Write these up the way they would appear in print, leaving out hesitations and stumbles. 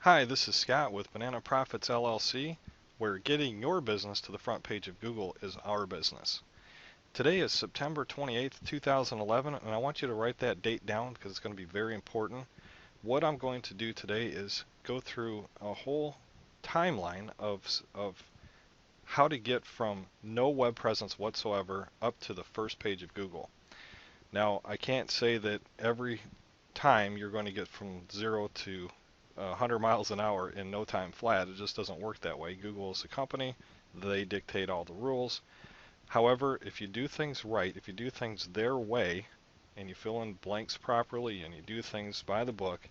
Hi, this is Scott with Banana Profits LLC, where getting your business to the front page of Google is our business. Today is September 28th, 2011, and I want you to write that date down because it's going to be very important. What I'm going to do today is go through a whole timeline of how to get from no web presence whatsoever up to the first page of Google. Now, I can't say that every time you're going to get from 0 to 100 miles an hour in no time flat. It just doesn't work that way. Google is a company, they dictate all the rules. However, if you do things right, if you do things their way, and you fill in blanks properly, and you do things by the book,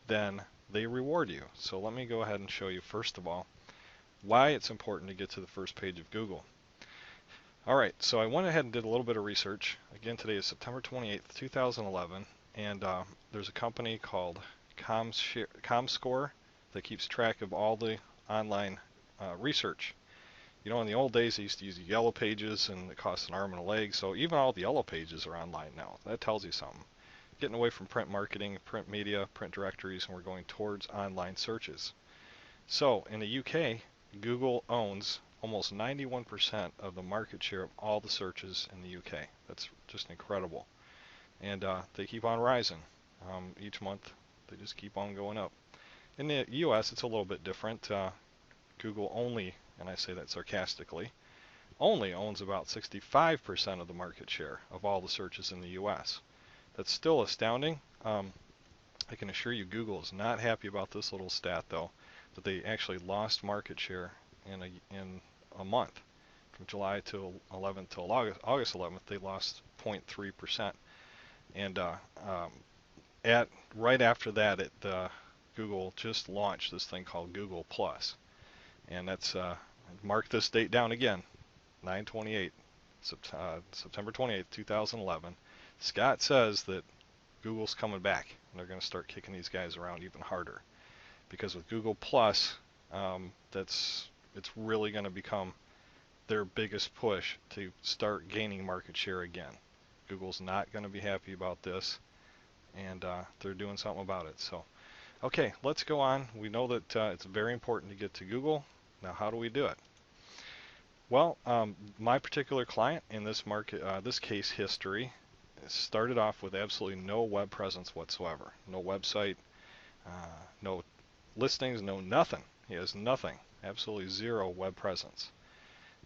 then they reward you. So let me go ahead and show you, first of all, why it's important to get to the first page of Google. Alright, so I went ahead and did a little bit of research. Again, today is September 28th, 2011, and there's a company called ComScore that keeps track of all the online research. You know, in the old days, they used to use yellow pages, and it cost an arm and a leg. So even all the yellow pages are online now. That tells you something. Getting away from print marketing, print media, print directories, and we're going towards online searches. So in the UK, Google owns almost 91% of the market share of all the searches in the UK. That's just incredible. And they keep on rising. Each month, they just keep on going up. In the US, it's a little bit different. Google only, and I say that sarcastically, only owns about 65% of the market share of all the searches in the US. That's still astounding. I can assure you Google is not happy about this little stat, though, that they actually lost market share in a month. From July to 11th till August 11th, they lost 0.3%. And right after that, Google just launched this thing called Google Plus, and that's mark this date down again, 9/28, September 28th, 2011. Scott says that Google's coming back, and they're going to start kicking these guys around even harder, because with Google Plus, it's really going to become their biggest push to start gaining market share again. Google's not going to be happy about this, and they're doing something about it. So, okay, let's go on. We know that it's very important to get to Google. Now, how do we do it? Well, my particular client in this market, this case history, started off with absolutely no web presence whatsoever. No website, no listings, no nothing. He has nothing, absolutely zero web presence.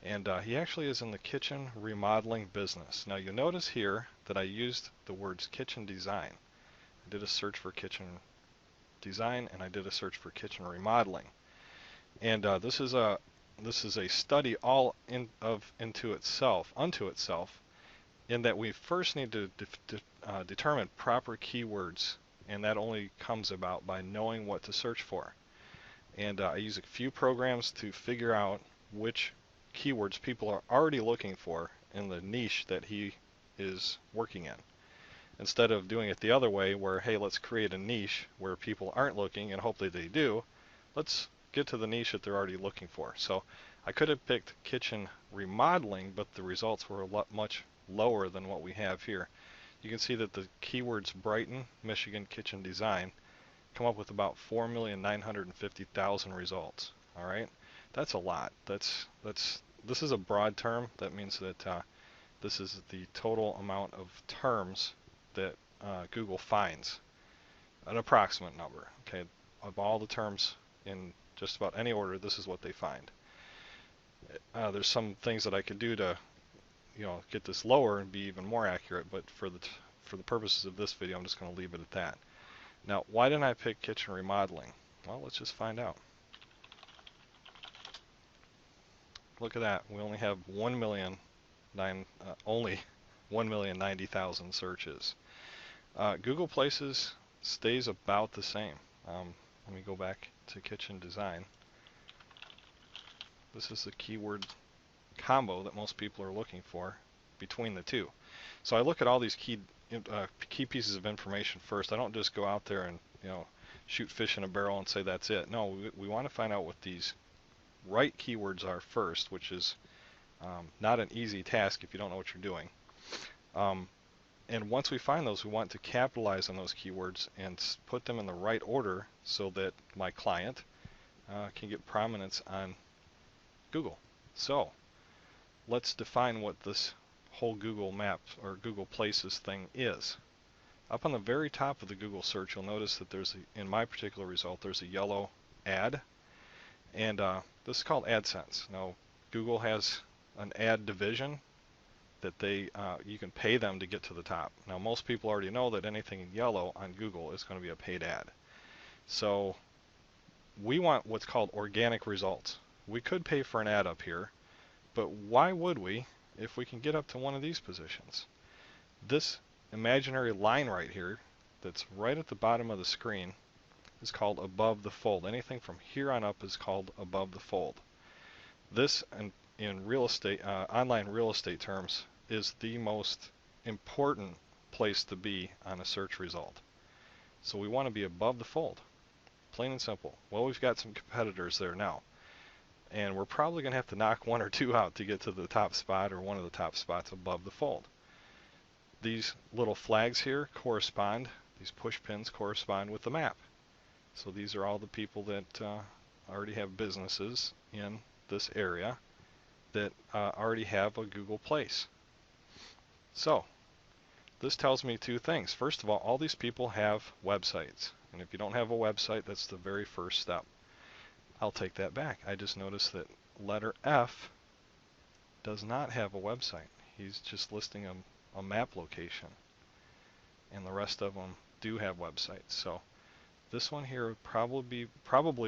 And he actually is in the kitchen remodeling business. Now, you'll notice here that I used the words kitchen design. I did a search for kitchen design, and I did a search for kitchen remodeling. And this is a study all unto itself, in that we first need to determine proper keywords, and that only comes about by knowing what to search for. And I use a few programs to figure out which keywords people are already looking for in the niche that he is working in, instead of doing it the other way where, hey, let's create a niche where people aren't looking and hopefully they do. Let's get to the niche that they're already looking for. So I could have picked kitchen remodeling, but the results were much lower than what we have here. You can see that the keywords Brighton, Michigan Kitchen Design come up with about 4,950,000 results. All right, that's a lot. This is a broad term. That means that this is the total amount of terms that Google finds, an approximate number. Okay, of all the terms in just about any order, this is what they find. There's some things that I could do to, get this lower and be even more accurate, but for the purposes of this video, I'm just going to leave it at that. Now, why didn't I pick kitchen remodeling? Well, let's just find out. Look at that. We only have 1,090,000 searches. Google Places stays about the same. Let me go back to kitchen design. This is the keyword combo that most people are looking for between the two. So I look at all these key pieces of information first. I don't just go out there and shoot fish in a barrel and say that's it. No, we want to find out what these right keywords are first, which is not an easy task if you don't know what you're doing. And once we find those, we want to capitalize on those keywords and put them in the right order so that my client can get prominence on Google. So let's define what this whole Google Maps or Google Places thing is. Up on the very top of the Google search, you'll notice that in my particular result, there's a yellow ad, and this is called AdSense. Now, Google has an ad division that you can pay them to get to the top. Now, most people already know that anything in yellow on Google is going to be a paid ad. So we want what's called organic results. We could pay for an ad up here, but why would we if we can get up to one of these positions? This imaginary line right here that's right at the bottom of the screen is called above the fold. Anything from here on up is called above the fold. This, in real estate, online real estate terms, is the most important place to be on a search result. So we want to be above the fold, plain and simple. Well, we've got some competitors there now, and we're probably going to have to knock one or two out to get to the top spot or one of the top spots above the fold. These little flags here correspond, these push pins correspond with the map. So these are all the people that already have businesses in this area that already have a Google Place. So this tells me two things. First of all these people have websites. And if you don't have a website, that's the very first step. I'll take that back. I just noticed that letter F does not have a website. He's just listing a map location. And the rest of them do have websites. So this one here probably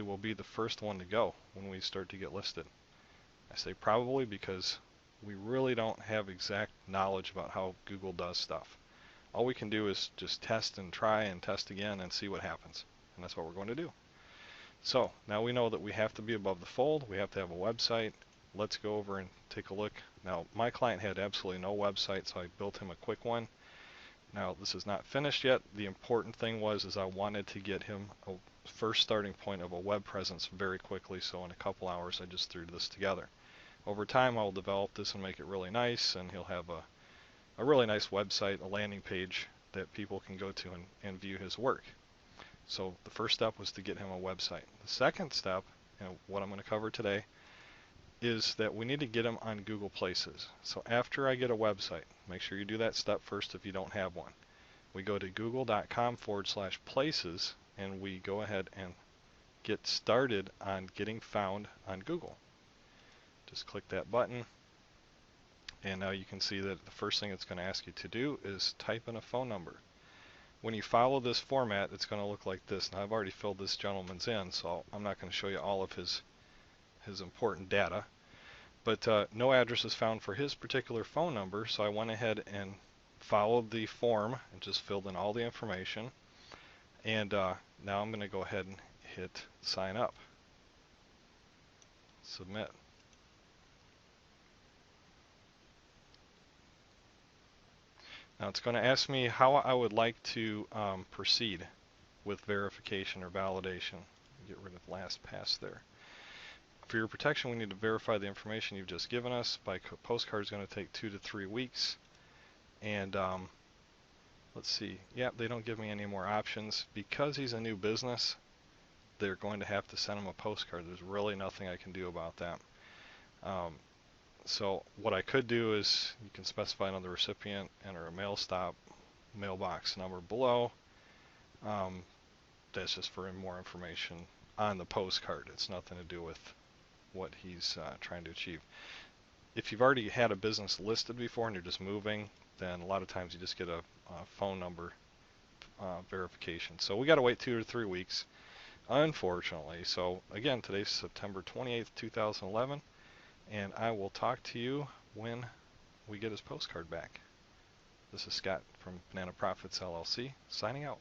will be the first one to go when we start to get listed. I say probably because we really don't have exact knowledge about how Google does stuff. All we can do is just test and try and test again and see what happens. And that's what we're going to do. So now we know that we have to be above the fold. We have to have a website. Let's go over and take a look. Now, my client had absolutely no website, so I built him a quick one. Now, this is not finished yet. The important thing is I wanted to get him a first starting point of a web presence very quickly, so in a couple hours I just threw this together. Over time, I'll develop this and make it really nice, and he'll have a really nice website, a landing page that people can go to and view his work. So the first step was to get him a website. The second step, and what I'm going to cover today, is that we need to get him on Google Places. So after I get a website, make sure you do that step first if you don't have one. We go to google.com/places and we go ahead and get started on getting found on Google. Just click that button, and now you can see that the first thing it's going to ask you to do is type in a phone number. When you follow this format, it's going to look like this. Now, I've already filled this gentleman's in, so I'm not going to show you all of his important data, but no address is found for his particular phone number, so I went ahead and followed the form and just filled in all the information. And now I'm going to go ahead and hit sign up, submit. Now it's going to ask me how I would like to proceed with verification or validation. Get rid of LastPass there. For your protection, we need to verify the information you've just given us. By postcard is going to take 2 to 3 weeks. And let's see. Yeah, they don't give me any more options. Because he's a new business, they're going to have to send him a postcard. There's really nothing I can do about that. So what I could do is you can specify another recipient, enter a mail stop, mailbox number below. That's just for more information on the postcard. It's nothing to do with what he's trying to achieve. If you've already had a business listed before and you're just moving, then a lot of times you just get a phone number verification. So we got to wait 2 to 3 weeks, unfortunately. So again, today's September 28th, 2011, and I will talk to you when we get his postcard back. This is Scott from Banana Profits LLC, signing out.